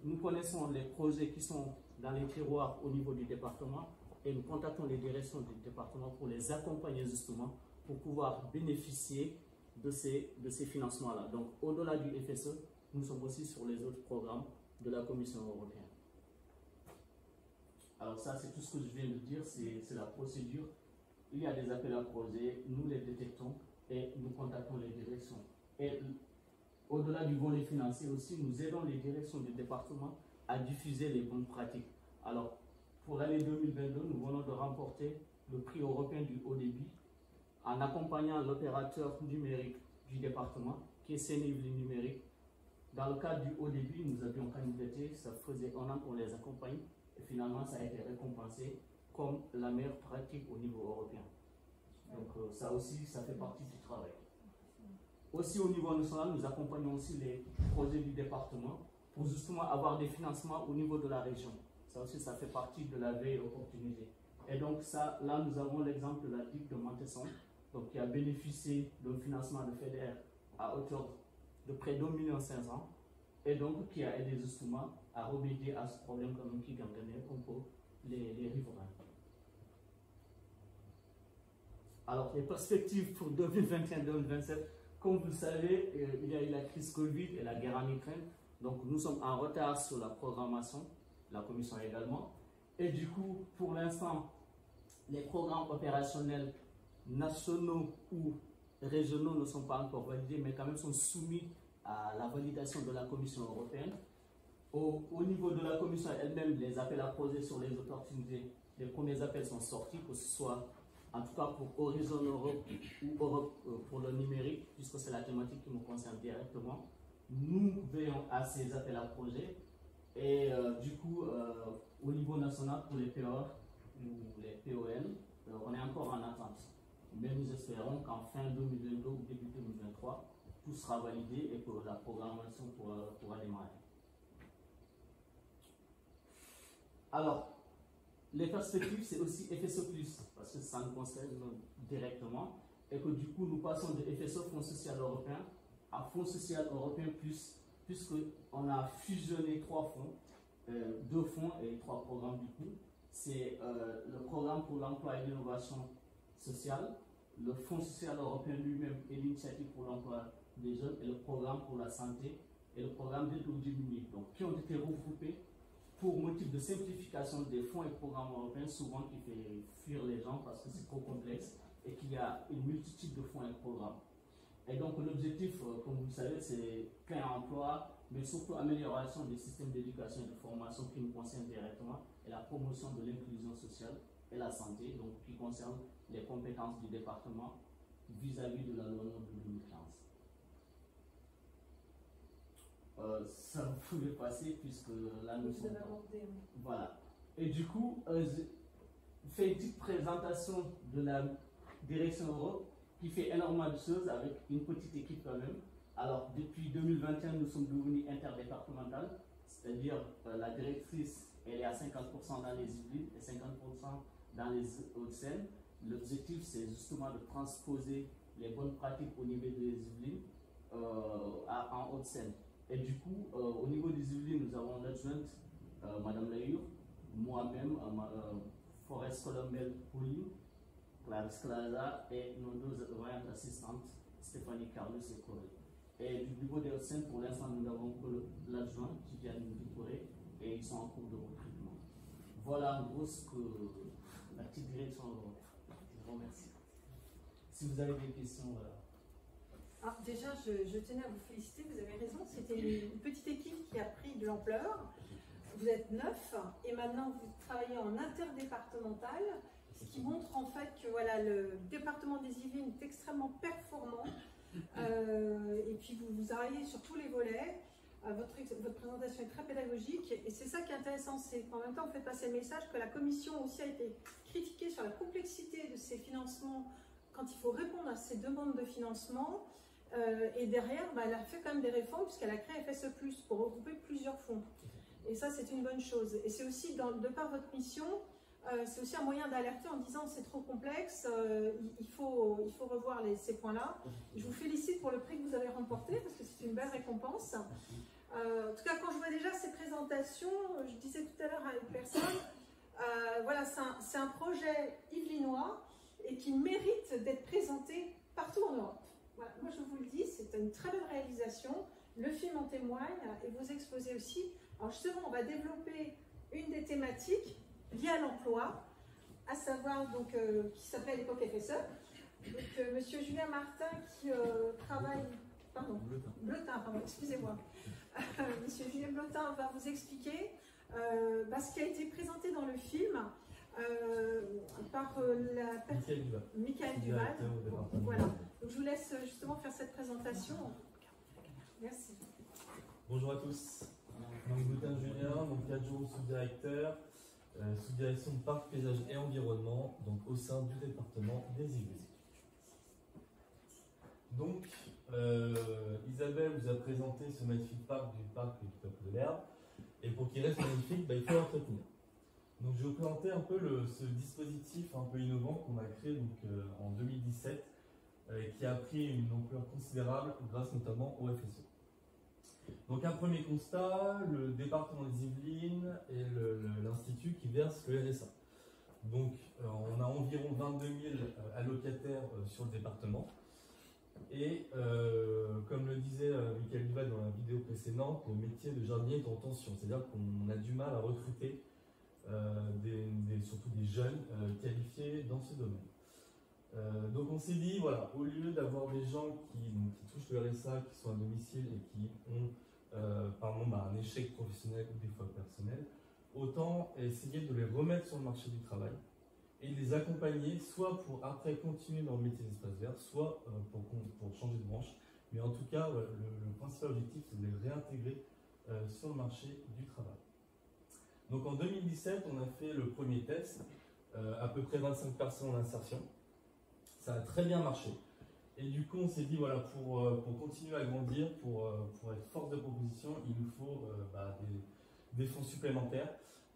Nous connaissons les projets qui sont dans les tiroirs au niveau du département et nous contactons les directions du département pour les accompagner justement pour pouvoir bénéficier de ces financements-là. Donc, au-delà du FSE, nous sommes aussi sur les autres programmes de la Commission européenne. Alors ça, c'est tout ce que je viens de dire, c'est la procédure. Il y a des appels à projets, nous les détectons et nous contactons les directions. Et au-delà du volet financier aussi, nous aidons les directions du département à diffuser les bonnes pratiques. Alors, pour l'année 2022, nous venons de remporter le prix européen du haut débit en accompagnant l'opérateur numérique du département, qui est Sénéville Numérique. Dans le cadre du haut débit, nous avions candidaté, ça faisait 1 an qu'on les accompagne, et finalement ça a été récompensé comme la meilleure pratique au niveau européen. Donc ça aussi, ça fait partie du travail. Aussi au niveau national, nous accompagnons aussi les projets du département pour justement avoir des financements au niveau de la région. Ça aussi, ça fait partie de la veille opportunité. Et donc ça, là, nous avons l'exemple de la DIC de Montesson, donc qui a bénéficié d'un financement de FEDER à hauteur de près d'1,5 million, et donc qui a aidé justement à remédier à ce problème quand même qui gangrène un peu les riverains. Alors, les perspectives pour 2021-2027, comme vous le savez, il y a eu la crise Covid et la guerre en Ukraine, donc nous sommes en retard sur la programmation, la Commission également, et du coup, pour l'instant, les programmes opérationnels nationaux ou régionaux ne sont pas encore validés, mais quand même sont soumis à la validation de la Commission européenne. Au niveau de la Commission elle-même, les appels à projets sur les opportunités, les premiers appels sont sortis, que ce soit en tout cas pour Horizon Europe ou Europe pour le numérique, puisque c'est la thématique qui me concerne directement. Nous veillons à ces appels à projets et du coup, au niveau national, pour les POR ou les PON, on est encore en attente. Mais nous espérons qu'en fin 2022 ou début 2023, tout sera validé et que la programmation pourra démarrer. Alors, les perspectives, c'est aussi FSE+, parce que ça nous concerne directement, et que du coup, nous passons de FSE, Fonds social européen, à Fonds social européen+, puisqu'on a fusionné 3 fonds, 2 fonds et 3 programmes du coup. C'est le programme pour l'emploi et l'innovation sociale, le Fonds social européen lui-même et l'initiative pour l'emploi des jeunes, et le programme pour la santé et le programme d'aide aux démunis, donc qui ont été regroupés pour motif de simplification des fonds et programmes européens, souvent qui fait fuir les gens parce que c'est trop complexe et qu'il y a une multitude de fonds et de programmes. Et donc l'objectif, comme vous le savez, c'est plein emploi, mais surtout amélioration des systèmes d'éducation et de formation qui nous concernent directement, et la promotion de l'inclusion sociale et la santé, donc qui concerne les compétences du département vis-à-vis de la loi de 2015. Ça pouvait passer puisque là nous sommes. Voilà. Et du coup, je fais une petite présentation de la direction Europe qui fait énormément de choses avec une petite équipe quand même. Alors, depuis 2021, nous sommes devenus interdépartemental, c'est-à-dire la directrice, elle est à 50% dans les Yvelines et 50% dans les Hauts-de-Seine. L'objectif, c'est justement de transposer les bonnes pratiques au niveau des Yvelines en Hauts-de-Seine. Et du coup, au niveau des Yvelines, nous avons l'adjointe, Madame Layur, moi-même, Forest Colombel Pauline, Clarisse Claza et nos deux voyantes assistantes, Stéphanie Carlos et Corée. Et du niveau des Hauts-de-Seine, pour l'instant, nous n'avons que l'adjoint qui vient de Victoré et ils sont en cours de recrutement. Voilà en gros ce que la petite direction. Je vous remercie. Si vous avez des questions, voilà. Ah, déjà, je tenais à vous féliciter, vous avez raison, c'était une petite équipe qui a pris de l'ampleur. Vous êtes 9 et maintenant vous travaillez en interdépartemental, ce qui montre en fait que voilà, le département des Yvelines est extrêmement performant et puis vous arrivez sur tous les volets. Votre présentation est très pédagogique et c'est ça qui est intéressant, c'est qu'en même temps vous faites passer le message que la commission aussi a été critiquée sur la complexité de ces financements quand il faut répondre à ces demandes de financement. Et derrière, elle a fait quand même des réformes puisqu'elle a créé FSE+, pour regrouper plusieurs fonds. Et ça, c'est une bonne chose. Et c'est aussi, de par votre mission, c'est aussi un moyen d'alerter en disant c'est trop complexe, il faut revoir ces points-là. Je vous félicite pour le prix que vous avez remporté parce que c'est une belle récompense. En tout cas, quand je vois déjà ces présentations, je disais tout à l'heure à une personne, voilà, c'est un projet yvelinois et qui mérite d'être présenté partout en Europe. Voilà, moi je vous le dis, c'est une très belle réalisation, le film en témoigne et vos exposés aussi. Alors justement, on va développer une des thématiques liées à l'emploi, à savoir donc qui s'appelle l'époque FSE. Donc monsieur Julien Martin qui travaille, pardon, Blotin, pardon, excusez-moi. Monsieur Julien Blotin va vous expliquer ce qui a été présenté dans le film. Par Michael Duval. Voilà. Donc je vous laisse justement faire cette présentation. Merci. Bonjour à tous. Donc Boutin Julien, donc adjoint sous-directeur, sous-direction de parc, paysage et environnement, donc au sein du département des Yvelines. Donc Isabelle vous a présenté ce magnifique parc du Peuple de l'Herbe, et pour qu'il reste magnifique, il faut l'entretenir. Donc je vais vous présenter un peu ce dispositif un peu innovant qu'on a créé en 2017 qui a pris une ampleur considérable grâce notamment au FSE. Donc un premier constat, le département des Yvelines et l'Institut qui verse le RSA. Donc on a environ 22 000 allocataires sur le département et comme le disait Michael Duval dans la vidéo précédente, le métier de jardinier est en tension, c'est-à-dire qu'on a du mal à recruter surtout des jeunes qualifiés dans ce domaine. Donc on s'est dit, voilà, au lieu d'avoir des gens qui touchent le RSA, qui sont à domicile et qui ont un échec professionnel ou des fois personnel, autant essayer de les remettre sur le marché du travail et de les accompagner, soit pour après continuer dans le métier d'espace vert, soit pour changer de branche. Mais en tout cas, le principal objectif, c'est de les réintégrer sur le marché du travail. Donc en 2017, on a fait le premier test, à peu près 25 personnes en insertion. Ça a très bien marché. Et du coup, on s'est dit, voilà, pour continuer à grandir, pour être force de proposition, il nous faut des fonds supplémentaires.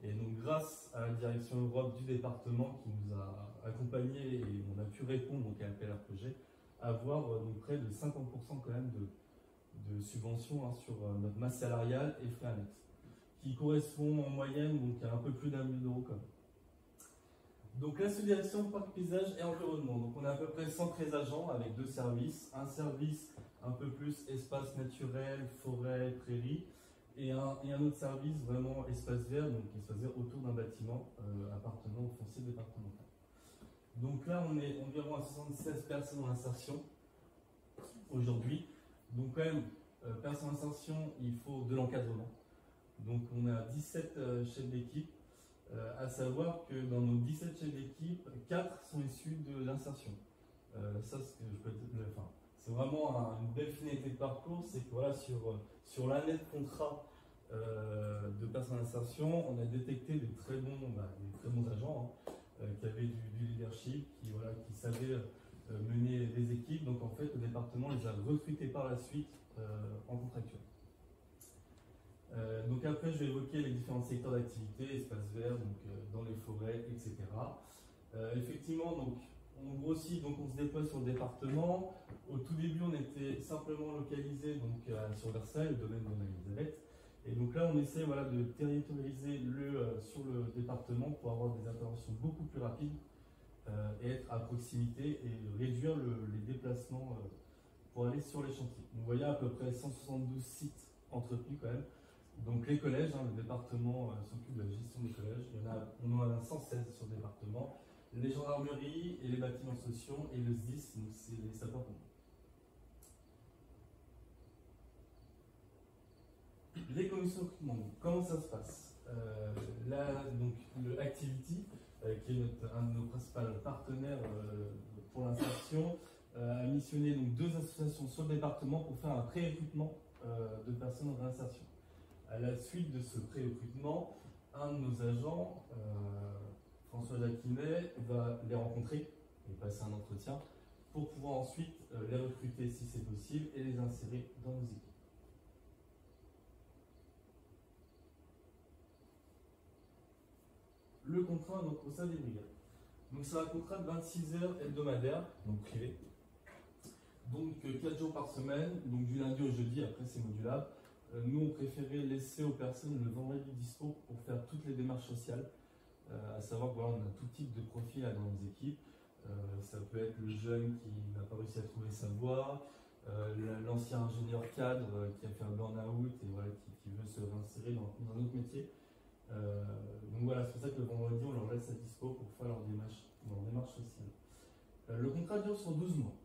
Et donc, grâce à la direction Europe du département qui nous a accompagnés et on a pu répondre donc, à l'appel à projet, avoir donc, près de 50% quand même de subventions sur notre masse salariale et frais annexes, qui correspond en moyenne donc, à un peu plus d'1 million d'euros quand même. Donc la sous-direction parc, paysage et environnement. Donc on a à peu près 113 agents avec 2 services. Un service un peu plus espace naturel, forêt, prairie, et un autre service vraiment espace vert, donc espace vert autour d'un bâtiment appartenant au foncier départemental. Donc là on est environ à 76 personnes en insertion aujourd'hui. Donc quand même, personnes en insertion, il faut de l'encadrement. Donc on a 17 chefs d'équipe. À savoir que dans nos 17 chefs d'équipe, 4 sont issus de l'insertion. Ça, c'est vraiment une belle finalité de parcours, c'est que voilà, sur l'année de contrat de personnes d'insertion, on a détecté des très bons agents qui avaient du leadership, qui savaient mener les équipes. Donc en fait, le département les a recrutés par la suite en contractuel. Donc après, je vais évoquer les différents secteurs d'activité, espaces verts, donc dans les forêts, etc. Effectivement, donc on grossit, donc on se déploie sur le département. Au tout début, on était simplement localisé donc sur Versailles, le domaine de Marie-Elisabeth. Et donc là, on essaie voilà, de territorialiser sur le département pour avoir des interventions beaucoup plus rapides et être à proximité et réduire les déplacements pour aller sur les chantiers. Donc, vous voyez à peu près 172 sites entretenus quand même. Donc les collèges, le département s'occupe de la gestion des collèges. On en a 116 sur le département. Les gendarmeries et les bâtiments sociaux et le SDIS, donc c'est les sapeurs-pompiers. Les commissions de recrutement, comment ça se passe? Là, donc, le Activity, qui est un de nos principaux partenaires pour l'insertion, a missionné donc 2 associations sur le département pour faire un pré-recrutement de personnes en réinsertion. À la suite de ce pré-recrutement, un de nos agents, François Jacquinet, va les rencontrer et passer un entretien pour pouvoir ensuite les recruter si c'est possible et les insérer dans nos équipes. Le contrat donc, au sein des brigades. Donc c'est un contrat de 26 heures hebdomadaires, donc privé. Donc 4 jours par semaine, donc du lundi au jeudi, après c'est modulable. Nous on préférait laisser aux personnes le vendredi dispo pour faire toutes les démarches sociales. À savoir que voilà, on a tout type de profil dans nos équipes. Ça peut être le jeune qui n'a pas réussi à trouver sa voie, l'ancien ingénieur cadre qui a fait un burn-out et voilà, qui veut se réinsérer dans un autre métier. Donc voilà, c'est pour ça que le vendredi, on leur laisse à dispo pour faire leur démarche sociale. Le contrat dure sur 12 mois.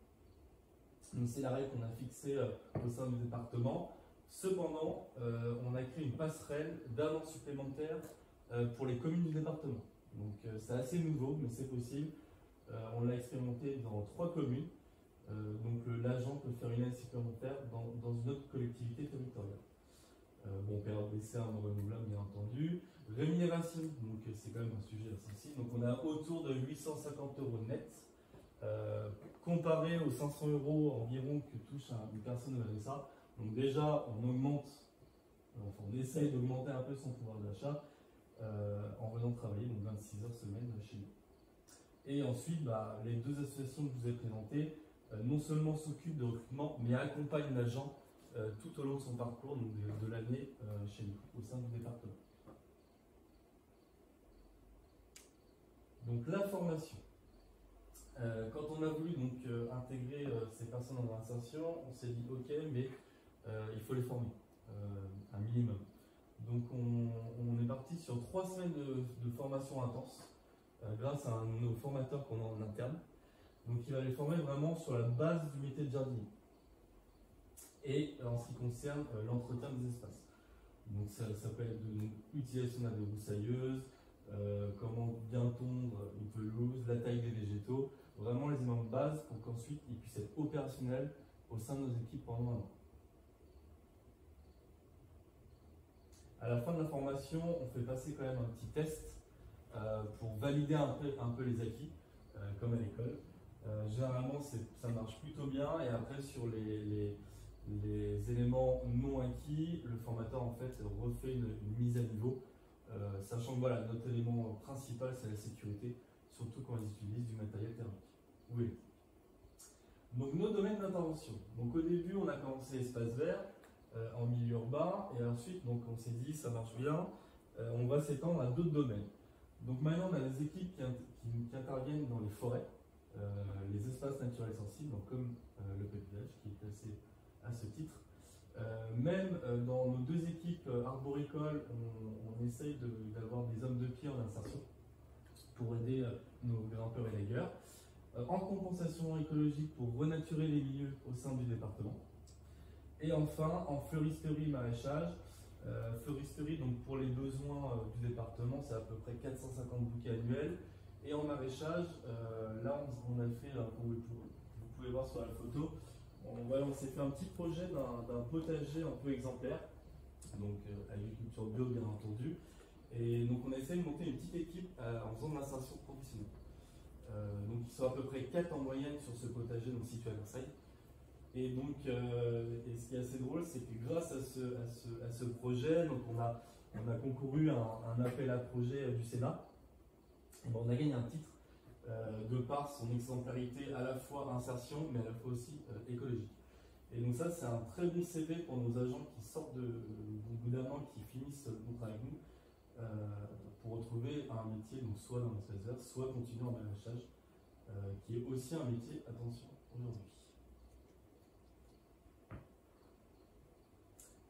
Donc c'est la règle qu'on a fixée au sein du département. Cependant, on a créé une passerelle d'1 an supplémentaire pour les communes du département. Donc c'est assez nouveau, mais c'est possible. On l'a expérimenté dans 3 communes. Donc l'agent peut faire une année supplémentaire dans une autre collectivité territoriale. Bon, période d'essai renouvelable bien entendu. Rémunération, donc c'est quand même un sujet sensible. Donc on a autour de 850 € net, comparé aux 500 € environ que touche une personne au RSA. Donc déjà, on augmente, enfin, on essaye d'augmenter un peu son pouvoir d'achat en venant travailler, donc 26 heures semaine chez nous. Et ensuite, les 2 associations que je vous ai présentées, non seulement s'occupent de recrutement, mais accompagnent l'agent tout au long de son parcours, donc de l'année chez nous, au sein du département. Donc la formation. Quand on a voulu donc, intégrer ces personnes en réinsertion, on s'est dit ok, mais il faut les former, un minimum. Donc on est parti sur 3 semaines de formation intense, grâce à un de nos formateurs qu'on a en interne. Donc il va les former vraiment sur la base du métier de jardinier. Et en ce qui concerne l'entretien des espaces. Donc ça peut être l'utilisation de la débroussailleuse, comment bien tondre une pelouse, la taille des végétaux, vraiment les éléments de base pour qu'ensuite ils puissent être opérationnels au sein de nos équipes pendant 1 an. À la fin de la formation, on fait passer quand même un petit test pour valider un peu les acquis, comme à l'école. Généralement, ça marche plutôt bien et après sur les éléments non acquis, le formateur en fait refait une mise à niveau, sachant que voilà, notre élément principal c'est la sécurité, surtout quand ils utilisent du matériel thermique. Oui. Donc nos domaines d'intervention. Donc au début on a commencé espace vert en milieu urbain et ensuite donc on s'est dit ça marche bien, on va s'étendre à d'autres domaines. Donc maintenant on a des équipes qui interviennent dans les forêts, les espaces naturels sensibles, donc comme le pépillage qui est classé à ce titre. Même dans nos 2 équipes arboricoles, on essaye d'avoir des hommes de pied en insertion pour aider nos grimpeurs et légueurs. En compensation écologique pour renaturer les milieux au sein du département. Et enfin, en fleuristerie maraîchage. Fleuristerie, donc pour les besoins du département, c'est à peu près 450 bouquets annuels. Et en maraîchage, là on a fait, vous pouvez voir sur la photo, on s'est fait un petit projet d'un potager un peu exemplaire, donc agriculture bio bien entendu, et donc on a essayé de monter une petite équipe en faisant de l'insertion professionnelle. Donc ils sont à peu près 4 en moyenne sur ce potager donc, situé à Versailles. Et donc, et ce qui est assez drôle, c'est que grâce à ce projet, donc on a concouru à un appel à projet du Sénat. Et ben, on a gagné un titre de par son exemplarité à la fois insertion, mais à la fois aussi écologique. Et donc ça, c'est un très bon CV pour nos agents qui sortent du bout d'un an, qui finissent le contrat avec nous, pour retrouver un métier, donc soit dans l'espace vert, soit continuer en maraîchage, qui est aussi un métier, attention, aujourd'hui.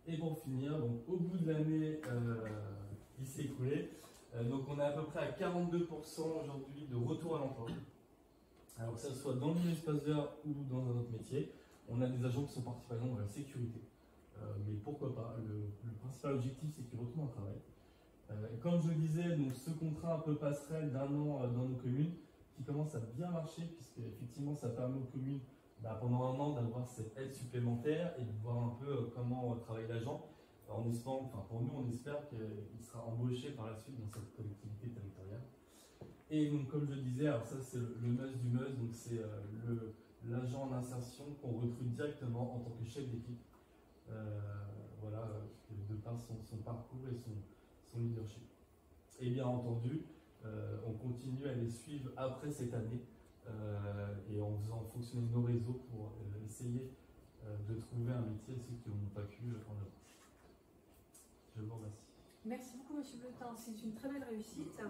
Et pour finir, donc, au bout de l'année qui s'est écoulée, donc on est à peu près à 42% aujourd'hui de retour à l'emploi. Alors que ça soit dans le espace vert ou dans un autre métier, on a des agents qui sont partis par exemple dans la sécurité. Mais pourquoi pas, le principal objectif c'est qu'ils retrouvent un travail. Comme je le disais, donc, ce contrat un peu passerelle d'un an dans nos communes, qui commence à bien marcher, puisque effectivement ça permet aux communes pendant un an d'avoir cette aide supplémentaire et de voir un peu comment travaille l'agent. En espérant, enfin pour nous, on espère qu'il sera embauché par la suite dans cette collectivité territoriale. Et donc, comme je le disais, alors ça c'est le must du must, donc c'est l'agent en insertion qu'on recrute directement en tant que chef d'équipe. Voilà, de par son parcours et son leadership. Et bien entendu, on continue à les suivre après cette année. Et en faisant fonctionner nos réseaux pour essayer de trouver un métier à ceux qui n'ont pas pu en avance. Je vous remercie. Merci beaucoup, M. Bletin. C'est une très belle réussite.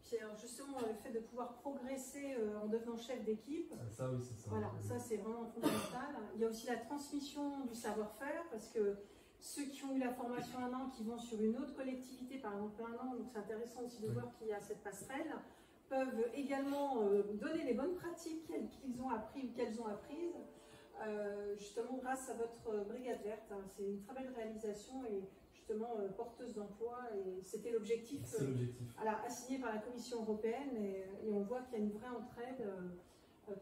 Puis alors justement, le fait de pouvoir progresser en devenant chef d'équipe, ça oui, c'est ça. Voilà, ça c'est vraiment fondamental. Il y a aussi la transmission du savoir-faire, parce que ceux qui ont eu la formation un an, qui vont sur une autre collectivité, par exemple un an, donc c'est intéressant aussi de voir qu'il y a cette passerelle, peuvent également donner les bonnes pratiques qu'ils ont appris ou qu'elles ont apprises, justement grâce à votre brigade verte. C'est une très belle réalisation et justement porteuse d'emploi, et c'était l'objectif assigné par la Commission européenne, et on voit qu'il y a une vraie entraide,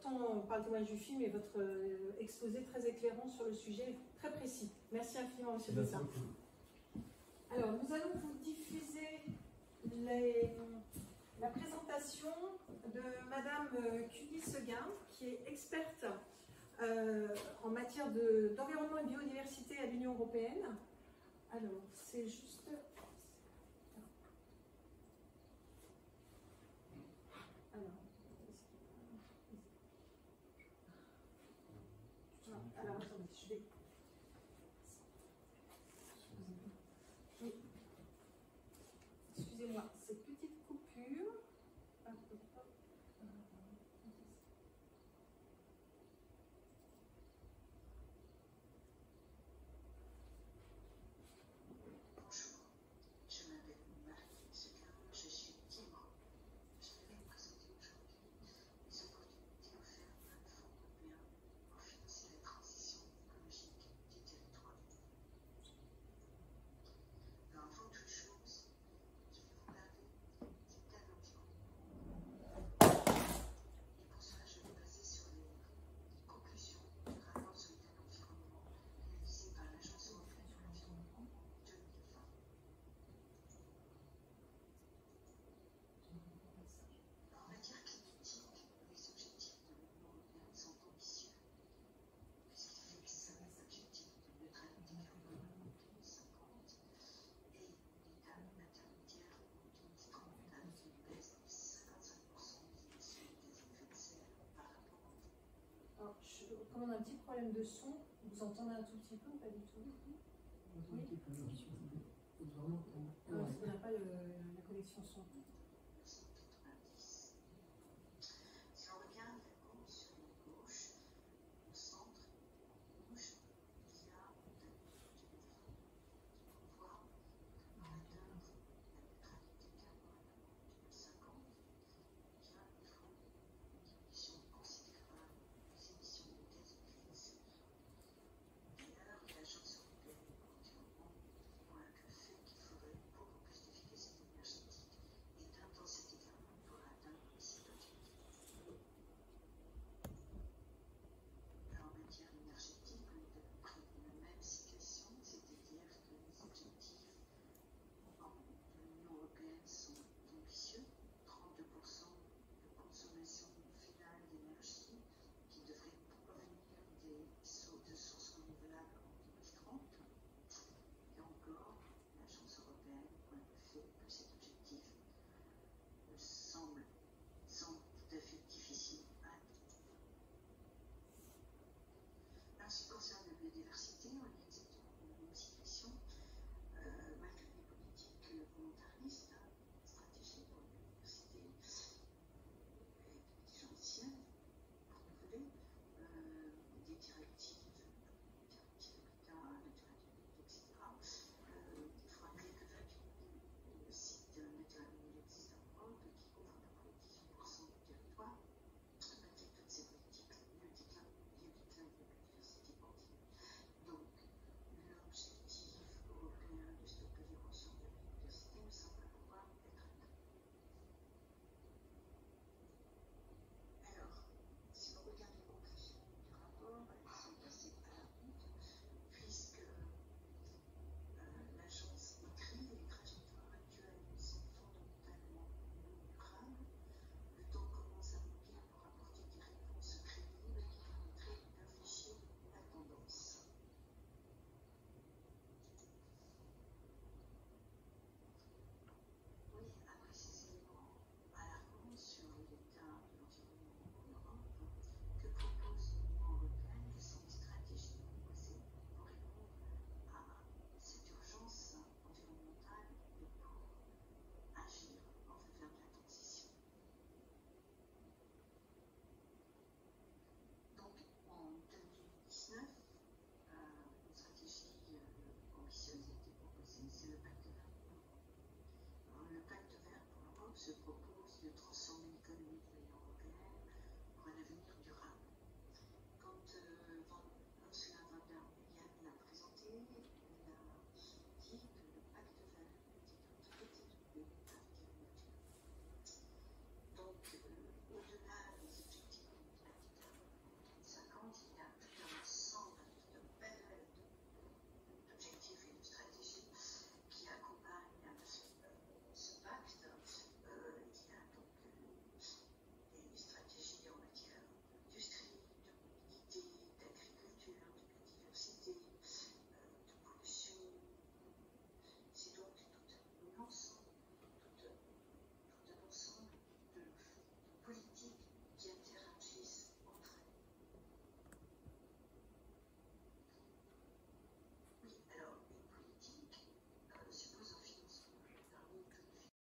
tant par le témoignage du film et votre exposé très éclairant sur le sujet, très précis. Merci infiniment, M. Bletin. Alors, nous allons vous diffuser la présentation de Madame Cuny Seguin, qui est experte en matière d'environnement et biodiversité à l'Union européenne. Alors, c'est juste... Alors, attendez, je vais... Oui. Excusez-moi, cette petite coupure... Comme on a un petit problème de son, vous entendez un tout petit peu ou pas du tout? Oui. On n'a pas la connexion son. ce qui concerne la biodiversité, on est exactement dans la même situation, malgré les politiques volontaristes, stratégiques pour la biodiversité et judiciaires pour renouveler, des directives Habitat, Natura 2000, etc. Il faut rappeler que le site Natura 2000 existe en Europe, qui couvre à peu près 18% du territoire. Malgré toutes ces politiques, le déclin de la biodiversité continue. Donc, l'objectif européen de stopper l'érosion de la biodiversité ne semble pas pouvoir être atteint. Alors, si vous regardez les conclusions du rapport, elles sont assez alarmantes, puisque l'agence écrit les trajectoires actuelles sont fondamentalement non durables. Le temps commence à manquer pour apporter des réponses crédibles qui permettraient d'infléchir la tendance. Oui, après ces éléments alarmants sur l'état de l'environnement en Europe, que propose l'Union européenne, quelles sont les stratégies proposées pour répondre à cette urgence environnementale et pour agir en faveur de la transition. Donc en 2019, une stratégie ambitieuse a été proposée, c'est le pacte vert pour l'Europe. Alors, le pacte vert pour l'Europe se propose de transformer l'économie de